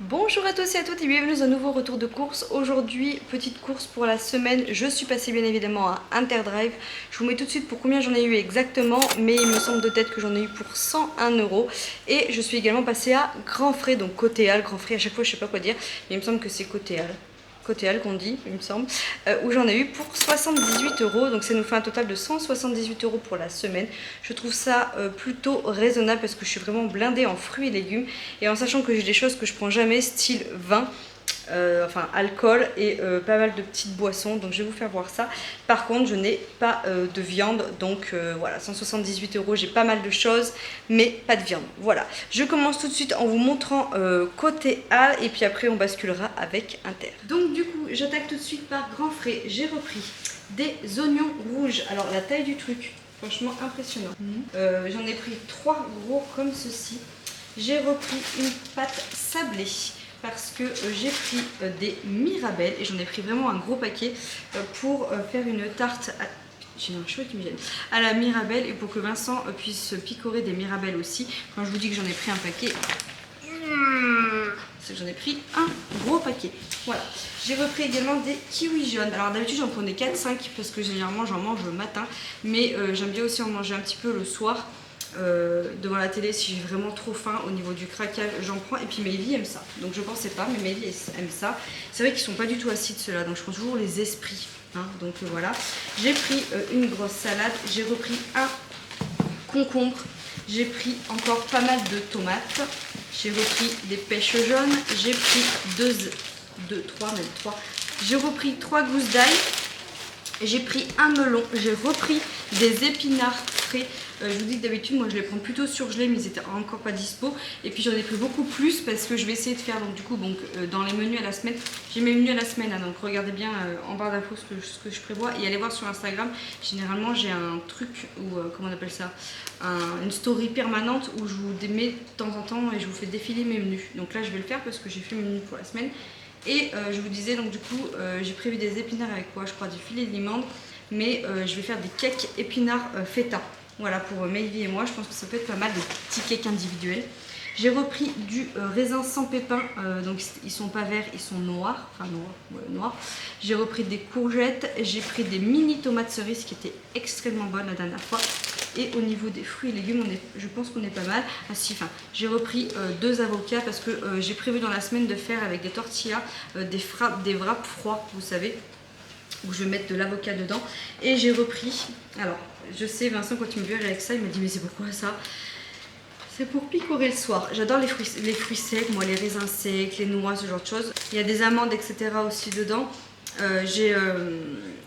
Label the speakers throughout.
Speaker 1: Bonjour à tous et à toutes et bienvenue dans un nouveau retour de course. Aujourd'hui, petite course pour la semaine. Je suis passée bien évidemment à Interdrive. Je vous mets tout de suite pour combien j'en ai eu exactement, mais il me semble de tête que j'en ai eu pour 101 €. Et je suis également passée à Grand Frais, donc côté Halles. Grand Frais, à chaque fois je sais pas quoi dire, mais il me semble que c'est côté Halles. Côté Halles qu'on dit, il me semble, où j'en ai eu pour 78 €. Donc ça nous fait un total de 178 € pour la semaine. Je trouve ça plutôt raisonnable parce que je suis vraiment blindée en fruits et légumes. Et en sachant que j'ai des choses que je prends jamais, style vin, enfin alcool et pas mal de petites boissons, donc je vais vous faire voir ça. Par contre je n'ai pas de viande, donc voilà, 178 €, j'ai pas mal de choses mais pas de viande. Voilà, je commence tout de suite en vous montrant côté A et puis après on basculera avec Inter. Donc du coup j'attaque tout de suite par Grand Frais. J'ai repris des oignons rouges, alors la taille du truc, franchement impressionnant. J'en ai pris 3 gros comme ceci. J'ai repris une pâte sablée parce que j'ai pris des mirabelles et j'en ai pris vraiment un gros paquet pour faire une tarte à... J'ai un cheveu qui me gêne. À la mirabelle et pour que Vincent puisse picorer des mirabelles aussi. Quand je vous dis que j'en ai pris un paquet, c'est que j'en ai pris un gros paquet. Voilà. J'ai repris également des kiwis jaunes. Alors d'habitude j'en prenais 4-5 parce que généralement j'en mange le matin. Mais j'aime bien aussi en manger un petit peu le soir. Devant la télé, si j'ai vraiment trop faim au niveau du craquage, j'en prends. Et puis Mayli aime ça, donc je pensais pas, mais Mayli aime ça. C'est vrai qu'ils sont pas du tout acides ceux-là, donc je prends toujours les esprits, hein, donc voilà. J'ai pris une grosse salade, j'ai repris un concombre, j'ai pris encore pas mal de tomates, j'ai repris des pêches jaunes, j'ai pris trois, j'ai repris 3 gousses d'ail, j'ai pris un melon, j'ai repris des épinards frais. Je vous dis que d'habitude moi je les prends plutôt surgelés, mais ils étaient encore pas dispo. Et puis j'en ai pris beaucoup plus parce que je vais essayer de faire donc du coup dans les menus à la semaine. J'ai mes menus à la semaine, hein, donc regardez bien en barre d'infos ce que je prévois et allez voir sur Instagram. Généralement j'ai un truc ou comment on appelle ça, une story permanente où je vous mets de temps en temps et je vous fais défiler mes menus. Donc là je vais le faire parce que j'ai fait mes menus pour la semaine. Et je vous disais donc du coup j'ai prévu des épinards avec quoi, je crois du filet de limande, mais je vais faire des cakes épinards feta. Voilà pour Mayli et moi, je pense que ça peut être pas mal, des petits cakes individuels. J'ai repris du raisin sans pépins, donc ils sont pas verts, ils sont noirs, enfin noirs. J'ai repris des courgettes, j'ai pris des mini tomates cerises qui étaient extrêmement bonnes la dernière fois. Et au niveau des fruits et légumes, je pense qu'on est pas mal. Ah si, enfin, j'ai repris 2 avocats parce que j'ai prévu dans la semaine de faire avec des tortillas des wraps froids, vous savez, où je vais mettre de l'avocat dedans. Et j'ai repris, alors je sais Vincent quand il me verrait avec ça, il me dit mais c'est pourquoi ça? C'est pour picorer le soir. J'adore les fruits secs, moi les raisins secs, les noix, ce genre de choses. Il y a des amandes etc aussi dedans.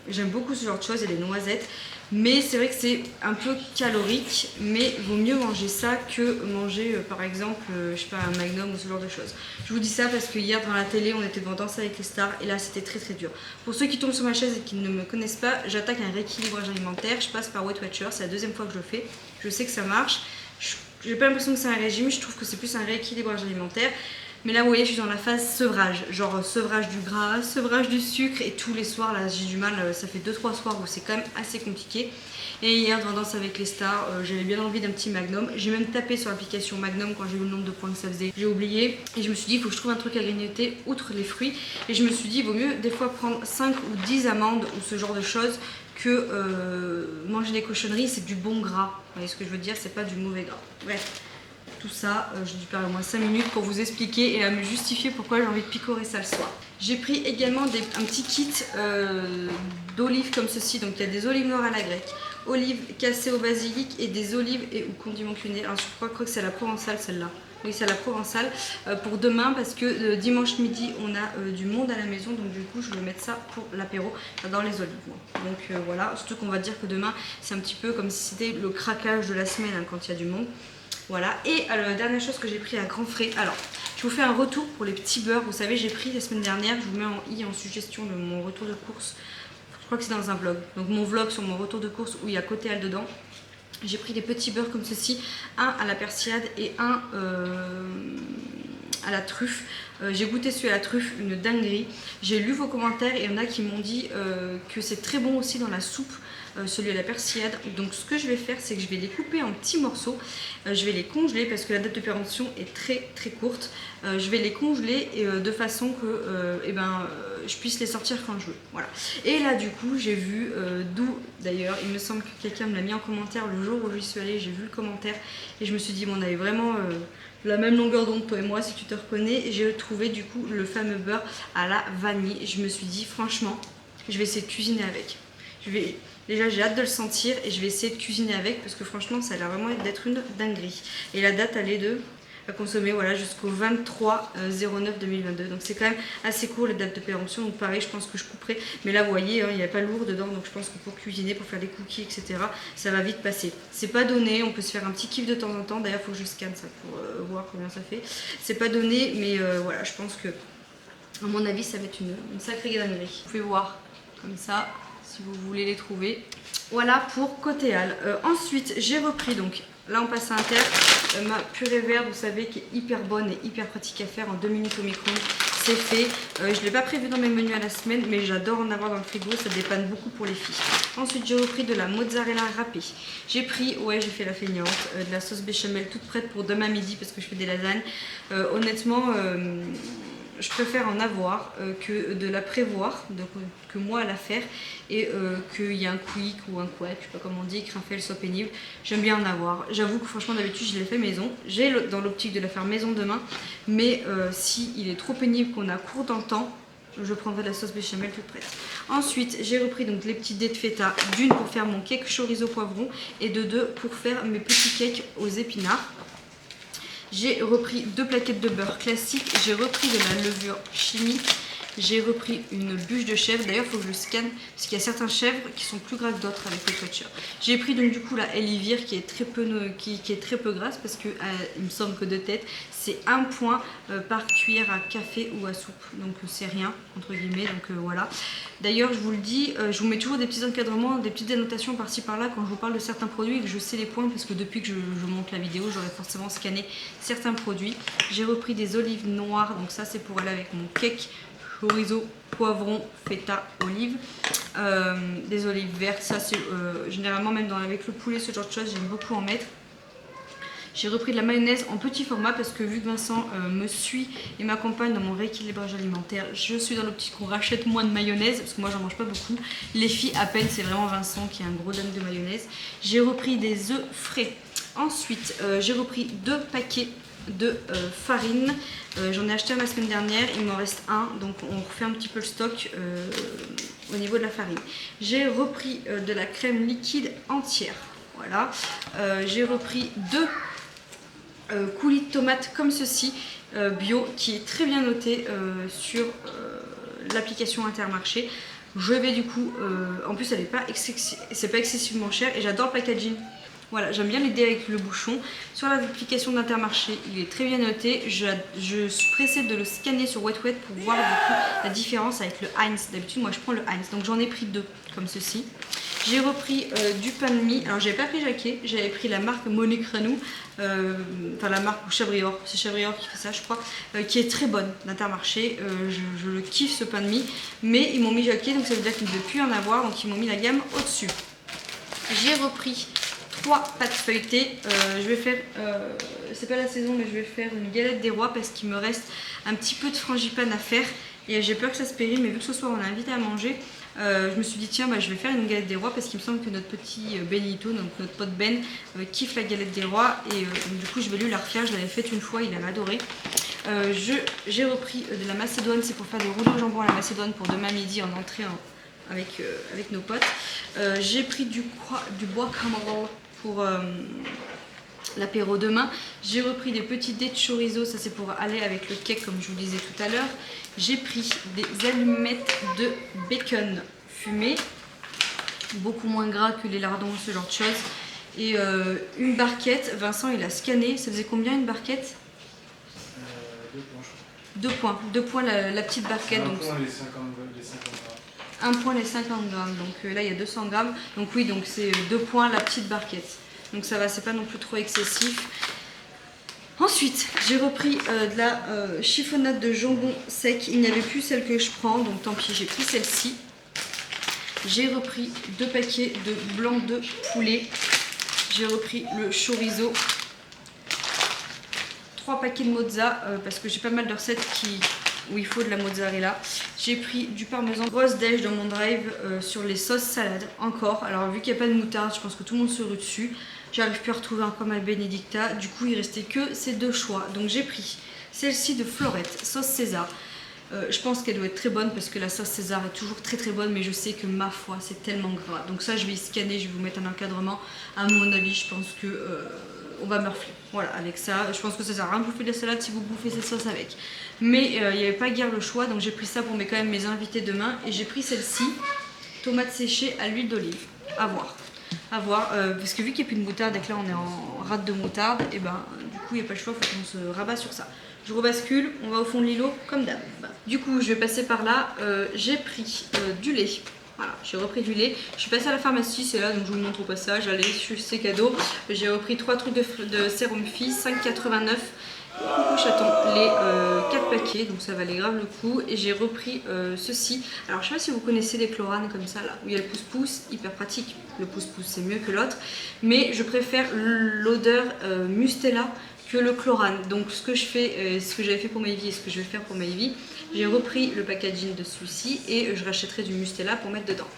Speaker 1: J'aime beaucoup ce genre de choses et les noisettes. Mais c'est vrai que c'est un peu calorique, mais vaut mieux manger ça que manger par exemple, je sais pas, un Magnum ou ce genre de choses. Je vous dis ça parce que hier dans la télé on était devant Danse avec les stars et là c'était très très dur. Pour ceux qui tombent sur ma chaise et qui ne me connaissent pas, j'attaque un rééquilibrage alimentaire, je passe par Weight Watchers, c'est la deuxième fois que je le fais, je sais que ça marche. J'ai pas l'impression que c'est un régime, je trouve que c'est plus un rééquilibrage alimentaire. Mais là vous voyez je suis dans la phase sevrage, genre sevrage du gras, sevrage du sucre et tous les soirs là j'ai du mal, ça fait 2-3 soirs où c'est quand même assez compliqué. Et hier dans Danse avec les stars, j'avais bien envie d'un petit Magnum, j'ai même tapé sur l'application Magnum quand j'ai vu le nombre de points que ça faisait, j'ai oublié. Et je me suis dit il faut que je trouve un truc à grignoter outre les fruits. Et je me suis dit il vaut mieux des fois prendre 5 ou 10 amandes ou ce genre de choses que manger des cochonneries, c'est du bon gras. Vous voyez ce que je veux dire, c'est pas du mauvais gras. Bref. Tout ça, je dû perdre au moins 5 minutes pour vous expliquer et à me justifier pourquoi j'ai envie de picorer ça le soir. J'ai pris également un petit kit d'olives comme ceci. Donc il y a des olives noires à la grecque, olives cassées au basilic et des olives et ou condiments culinaires. Alors je crois que c'est la provençale celle-là. Oui, c'est la provençale pour demain parce que dimanche midi on a du monde à la maison, donc du coup je vais mettre ça pour l'apéro. J'adore les olives moi. Donc voilà, surtout qu'on va dire que demain c'est un petit peu comme si c'était le craquage de la semaine hein, quand il y a du monde. Voilà, et la dernière chose que j'ai pris à Grand Frais, alors je vous fais un retour pour les petits beurres, vous savez j'ai pris la semaine dernière, je vous mets en i en suggestion de mon retour de course, je crois que c'est dans un vlog, donc mon vlog sur mon retour de course où il y a côté Halles dedans. J'ai pris des petits beurres comme ceci, un à la persillade et un à la truffe. J'ai goûté celui à la truffe, une dinguerie. J'ai lu vos commentaires et il y en a qui m'ont dit que c'est très bon aussi dans la soupe. Celui à la persillade. Donc ce que je vais faire, c'est que je vais les couper en petits morceaux. Je vais les congeler parce que la date de péremption est très courte. Je vais les congeler de façon que je puisse les sortir quand je veux. Voilà. Et là du coup j'ai vu d'où d'ailleurs il me semble que quelqu'un me l'a mis en commentaire le jour où j'y suis allée. J'ai vu le commentaire et je me suis dit bon, on avait vraiment la même longueur d'onde toi et moi si tu te reconnais. J'ai trouvé du coup le fameux beurre à la vanille. Et je me suis dit franchement je vais essayer de cuisiner avec. Déjà j'ai hâte de le sentir et je vais essayer de cuisiner avec parce que franchement ça a l'air vraiment d'être une dinguerie. Et la date elle est à consommer voilà, jusqu'au 23/09/2022. Donc c'est quand même assez court les dates de péremption. Donc pareil je pense que je couperai. Mais là vous voyez hein, il n'y a pas lourd dedans. Donc je pense que pour cuisiner, pour faire des cookies etc. ça va vite passer. C'est pas donné, on peut se faire un petit kiff de temps en temps. D'ailleurs il faut que je scanne ça pour voir combien ça fait. C'est pas donné mais voilà je pense que à mon avis ça va être une sacrée dinguerie. Vous pouvez voir comme ça si vous voulez les trouver. Voilà pour côté Halles. Ensuite j'ai repris donc, là on passe à Inter, ma purée verte vous savez qui est hyper bonne et hyper pratique à faire en 2 minutes au micro-ondes. C'est fait, je ne l'ai pas prévu dans mes menus à la semaine mais j'adore en avoir dans le frigo, ça dépanne beaucoup pour les filles. Ensuite j'ai repris de la mozzarella râpée. J'ai pris, ouais j'ai fait la feignante, de la sauce béchamel toute prête pour demain midi parce que je fais des lasagnes. Honnêtement je préfère en avoir que de la prévoir, que moi à la faire et qu'il y ait un quick ou un couac, je sais pas comment on dit, qu'un fait soit pénible. J'aime bien en avoir. J'avoue que franchement d'habitude je l'ai fait maison. J'ai dans l'optique de la faire maison demain, mais si il est trop pénible qu'on a court dans le temps, je prendrai de la sauce béchamel toute prête. Ensuite j'ai repris donc les petits dés de feta, d'une pour faire mon cake chorizo poivron et de deux pour faire mes petits cakes aux épinards. J'ai repris 2 plaquettes de beurre classique, j'ai repris de la levure chimique, j'ai repris une bûche de chèvre. D'ailleurs il faut que je le scanne parce qu'il y a certains chèvres qui sont plus grasses que d'autres avec le Toucher. J'ai pris donc du coup la Elivir qui est très peu grasse parce que il me semble que de tête c'est 1 point par cuillère à café ou à soupe. Donc c'est rien entre guillemets, donc voilà. D'ailleurs je vous le dis, je vous mets toujours des petits encadrements, des petites annotations par-ci par-là quand je vous parle de certains produits et que je sais les points parce que depuis que je monte la vidéo j'aurais forcément scanné certains produits. J'ai repris des olives noires, donc ça c'est pour aller avec mon cake chorizo, poivron, feta, olive. Des olives vertes, ça c'est généralement même avec le poulet, ce genre de choses, j'aime beaucoup en mettre. J'ai repris de la mayonnaise en petit format parce que vu que Vincent me suit et m'accompagne dans mon rééquilibrage alimentaire, je suis dans l'optique qu'on rachète moins de mayonnaise parce que moi j'en mange pas beaucoup. Les filles à peine, c'est vraiment Vincent qui est un gros dingue de mayonnaise. J'ai repris des œufs frais. Ensuite j'ai repris 2 paquets de farine. J'en ai acheté un la semaine dernière, il m'en reste un, donc on refait un petit peu le stock au niveau de la farine. J'ai repris de la crème liquide entière. Voilà. J'ai repris 2 coulis de tomates comme ceci, bio, qui est très bien noté sur l'application Intermarché. Je vais du coup, en plus elle n'est pas excessivement chère et j'adore le packaging. Voilà, j'aime bien l'aider avec le bouchon. Sur l'application d'Intermarché, il est très bien noté. Je suis pressée de le scanner sur WetWet pour voir du coup la différence avec le Heinz. D'habitude, moi je prends le Heinz, donc j'en ai pris 2 comme ceci. J'ai repris du pain de mie. Alors j'avais pas pris Jacquet, j'avais pris la marque Monique Renou, enfin la marque Chabrior, c'est Chabrior qui fait ça je crois, qui est très bonne d'Intermarché. Je le kiffe ce pain de mie, mais ils m'ont mis Jacquet donc ça veut dire qu'ils ne devaient plus en avoir, donc ils m'ont mis la gamme au-dessus. J'ai repris 3 pâtes feuilletées. Je vais faire, c'est pas la saison, mais je vais faire une galette des rois parce qu'il me reste un petit peu de frangipane à faire et j'ai peur que ça se pérille, mais vu que ce soir on est invité à manger, je me suis dit tiens je vais faire une galette des rois parce qu'il me semble que notre petit Benito, donc notre pote Ben, kiffe la galette des rois et du coup je vais lui la refaire. Je l'avais faite une fois, il a adoré. J'ai repris de la macédoine, c'est pour faire des rouleaux au jambon à la macédoine pour demain midi en entrée avec nos potes. J'ai pris du bois camarol pour l'apéro demain. J'ai repris des petits dés de chorizo, ça c'est pour aller avec le cake comme je vous disais tout à l'heure. J'ai pris des allumettes de bacon fumé, beaucoup moins gras que les lardons, ce genre de choses. Et une barquette, Vincent il a scanné, ça faisait combien une barquette? 2 points. 2 points la petite barquette. Un point les 50 grammes. 1 point les 50 grammes, donc là il y a 200 grammes. Donc oui, donc c'est 2 points la petite barquette. Donc ça va, c'est pas non plus trop excessif. Ensuite, j'ai repris de la chiffonnade de jambon sec. Il n'y avait plus celle que je prends, donc tant pis, j'ai pris celle-ci. J'ai repris 2 paquets de blanc de poulet. J'ai repris le chorizo. 3 paquets de mozza, parce que j'ai pas mal de recettes où il faut de la mozzarella. J'ai pris du parmesan grosse dèche dans mon drive sur les sauces salades, encore. Alors vu qu'il n'y a pas de moutarde, je pense que tout le monde se rue dessus. J'arrive plus à retrouver encore ma Benedicta. Du coup, il restait que ces 2 choix. Donc j'ai pris celle-ci de Florette, sauce César. Je pense qu'elle doit être très bonne parce que la sauce César est toujours très très bonne, mais je sais que ma foi, c'est tellement gras. Donc ça, je vais y scanner, je vais vous mettre un encadrement. À mon avis, je pense que on va murfler. Voilà, avec ça, je pense que ça sert à rien de bouffer de la salade si vous bouffez cette sauce avec. Mais il n'y avait pas guère le choix, donc j'ai pris ça pour quand même mes invités demain. Et j'ai pris celle-ci, tomate séchée à l'huile d'olive. À voir. À voir, parce que vu qu'il n'y a plus de moutarde et que là on est en rate de moutarde, et ben du coup il n'y a pas le choix, il faut qu'on se rabat sur ça. Je rebascule, on va au fond de l'îlot comme d'hab. Du coup je vais passer par là, j'ai pris du lait. Voilà, j'ai repris du lait. Je suis passée à la pharmacie, c'est là, donc je vous le montre au passage. Allez, c'est cadeau. J'ai repris 3 trucs de sérum fille, 5,89. Coucou chaton, les 4 paquets, donc ça valait grave le coup. Et j'ai repris ceci. Alors je sais pas si vous connaissez les chloranes comme ça, là, où il y a le pouce-pouce, hyper pratique. Le pouce-pouce c'est mieux que l'autre. Mais je préfère l'odeur Mustela que le chlorane. Donc ce que je fais, ce que j'avais fait pour Maïvi et ce que je vais faire pour Maïvi, j'ai repris le packaging de celui-ci et je rachèterai du Mustela pour mettre dedans.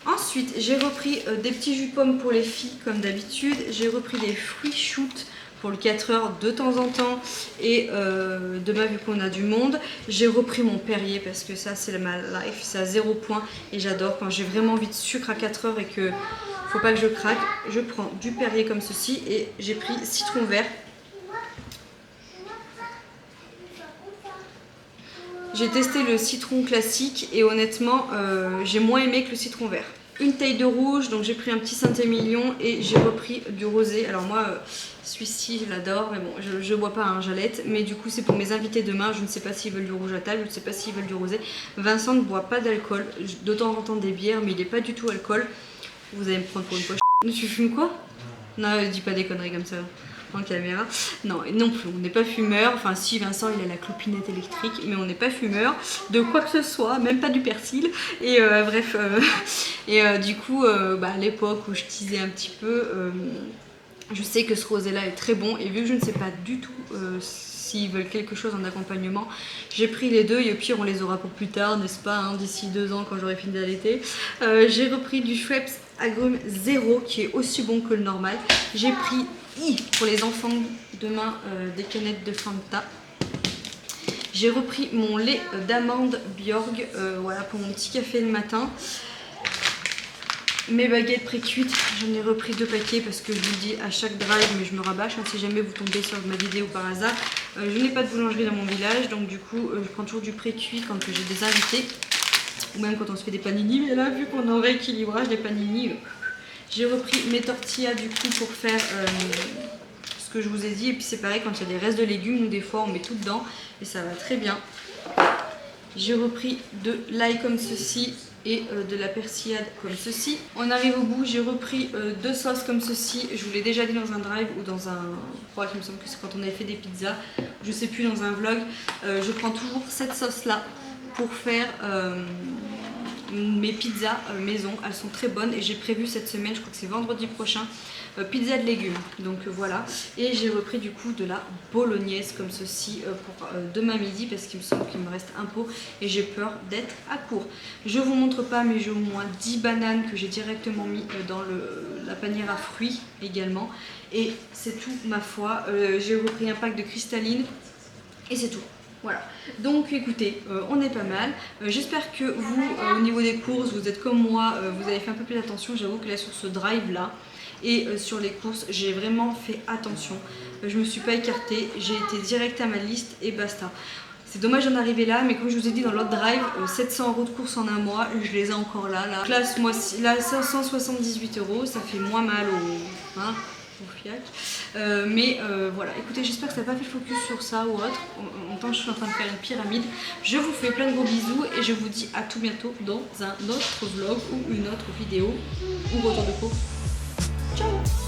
Speaker 1: Ensuite, j'ai repris des petits jus de pommes pour les filles comme d'habitude. J'ai repris des fruits shoot pour le 4 heures de temps en temps. Et demain, vu qu'on a du monde, j'ai repris mon Perrier parce que ça, c'est ma life. C'est à 0 point et j'adore. Quand j'ai vraiment envie de sucre à 4 heures et que faut pas que je craque, je prends du Perrier comme ceci et j'ai pris citron vert. J'ai testé le citron classique et honnêtement, j'ai moins aimé que le citron vert. Une taille de rouge, donc j'ai pris un petit Saint-Émilion et j'ai repris du rosé. Alors moi, celui-ci, je l'adore, mais bon, je bois pas, hein, j'allette. Mais du coup, c'est pour mes invités demain. Je ne sais pas s'ils veulent du rouge à table, je ne sais pas s'ils veulent du rosé. Vincent ne boit pas d'alcool, de temps en temps des bières, mais il n'est pas du tout alcool. Vous allez me prendre pour une poche. Tu fumes quoi? Non, dis pas des conneries comme ça en caméra. Non, non plus, on n'est pas fumeur. Enfin si, Vincent il a la clopinette électrique, mais on n'est pas fumeur de quoi que ce soit, même pas du persil. Et bref, du coup, à l'époque où je teasais un petit peu, je sais que ce rosé là est très bon. Et vu que je ne sais pas du tout s'ils veulent quelque chose en accompagnement, j'ai pris les deux et au pire on les aura pour plus tard, n'est-ce pas, hein, d'ici 2 ans quand j'aurai fini d'allaiter. J'ai repris du Schweppes agrumes 0 qui est aussi bon que le normal. J'ai pris pour les enfants demain des canettes de Fanta. J'ai repris mon lait d'amande Bjorg, voilà, pour mon petit café le matin. Mes baguettes pré-cuites, j'en ai repris 2 paquets parce que je vous le dis à chaque drive, mais je me rabâche, hein, si jamais vous tombez sur ma vidéo par hasard. Je n'ai pas de boulangerie dans mon village, donc du coup je prends toujours du pré-cuit quand j'ai des invités. Ou même quand on se fait des panini, mais là vu qu'on est en rééquilibrage des panini, j'ai repris mes tortillas du coup pour faire ce que je vous ai dit. Et puis c'est pareil, quand il y a des restes de légumes, nous des fois on met tout dedans et ça va très bien. J'ai repris de l'ail comme ceci et de la persillade comme ceci. On arrive au bout, j'ai repris 2 sauces comme ceci. Je vous l'ai déjà dit dans un drive ou dans un... Oh, il me semble que c'est quand on avait fait des pizzas, je sais plus, dans un vlog. Je prends toujours cette sauce là pour faire mes pizzas maison. Elles sont très bonnes et j'ai prévu cette semaine, je crois que c'est vendredi prochain, pizza de légumes. Donc voilà, et j'ai repris du coup de la bolognaise comme ceci pour demain midi parce qu'il me semble qu'il me reste un pot et j'ai peur d'être à court. Je vous montre pas, mais j'ai au moins 10 bananes que j'ai directement mis dans la panière à fruits également. Et c'est tout, ma foi. J'ai repris un pack de cristalline et c'est tout. Voilà, donc écoutez, on est pas mal. J'espère que vous, au niveau des courses, vous êtes comme moi, vous avez fait un peu plus attention. J'avoue que là sur ce drive là et sur les courses, j'ai vraiment fait attention. Je me suis pas écartée, j'ai été direct à ma liste et basta. C'est dommage d'en arriver là, mais comme je vous ai dit dans l'autre drive, 700 € de courses en un mois, je les ai encore là. Là ce mois-ci, là 578 €, ça fait moins mal au... Hein, FIAC. Voilà, écoutez, j'espère que ça n'a pas fait focus sur ça ou autre. En même temps, je suis en train de faire une pyramide. Je vous fais plein de gros bisous et je vous dis à tout bientôt dans un autre vlog ou une autre vidéo ou retour de cours. Ciao!